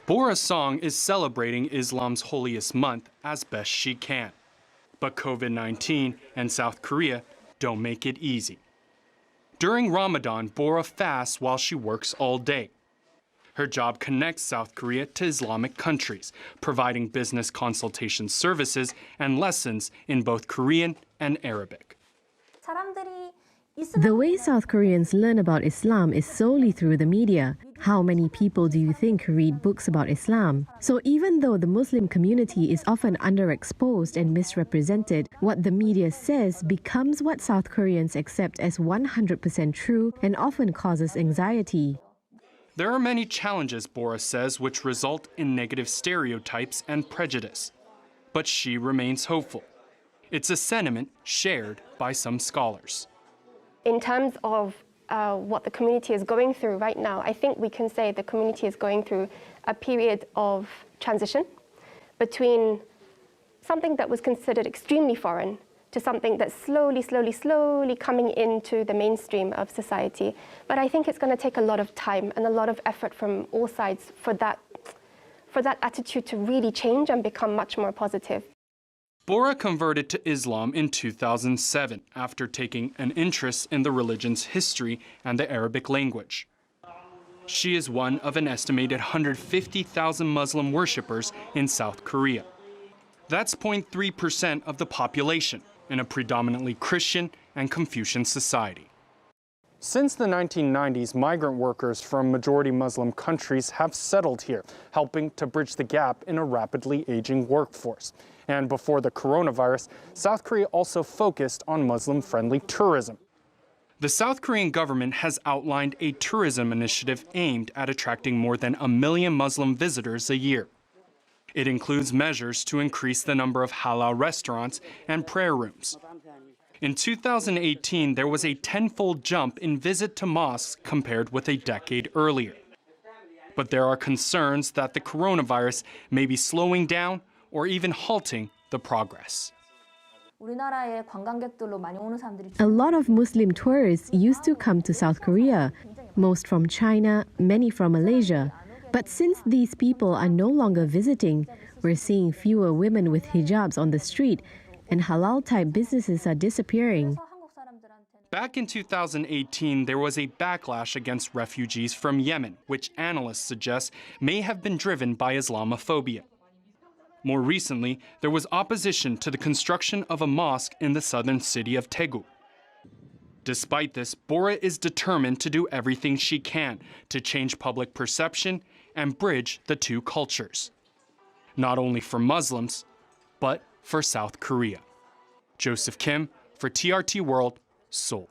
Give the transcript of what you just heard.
Bora Song is celebrating Islam's holiest month as best she can. But COVID-19 and South Korea don't make it easy. During Ramadan, Bora fasts while she works all day. Her job connects South Korea to Islamic countries, providing business consultation services and lessons in both Korean and Arabic. The way South Koreans learn about Islam is solely through the media. How many people do you think read books about Islam? So even though the Muslim community is often underexposed and misrepresented, what the media says becomes what South Koreans accept as 100% true and often causes anxiety. There are many challenges, Bora says, which result in negative stereotypes and prejudice. But she remains hopeful. It's a sentiment shared by some scholars. In terms of what the community is going through right now, I think we can say the community is going through a period of transition between something that was considered extremely foreign to something that's slowly coming into the mainstream of society. But I think it's going to take a lot of time and a lot of effort from all sides for that attitude to really change and become much more positive. Bora converted to Islam in 2007 after taking an interest in the religion's history and the Arabic language. She is one of an estimated 150,000 Muslim worshippers in South Korea. That's 0.3% of the population in a predominantly Christian and Confucian society. Since the 1990s, migrant workers from majority Muslim countries have settled here, helping to bridge the gap in a rapidly aging workforce. And before the coronavirus, South Korea also focused on Muslim-friendly tourism. The South Korean government has outlined a tourism initiative aimed at attracting more than 1 million Muslim visitors a year. It includes measures to increase the number of halal restaurants and prayer rooms. In 2018, there was a tenfold jump in visit to mosques compared with a decade earlier. But there are concerns that the coronavirus may be slowing down or even halting the progress. A lot of Muslim tourists used to come to South Korea, most from China, many from Malaysia. But since these people are no longer visiting, we're seeing fewer women with hijabs on the street, and halal-type businesses are disappearing. Back in 2018, there was a backlash against refugees from Yemen, which analysts suggest may have been driven by Islamophobia. More recently, there was opposition to the construction of a mosque in the southern city of Daegu. Despite this, Bora is determined to do everything she can to change public perception and bridge the two cultures. Not only for Muslims, but for South Korea. Joseph Kim for TRT World, Seoul.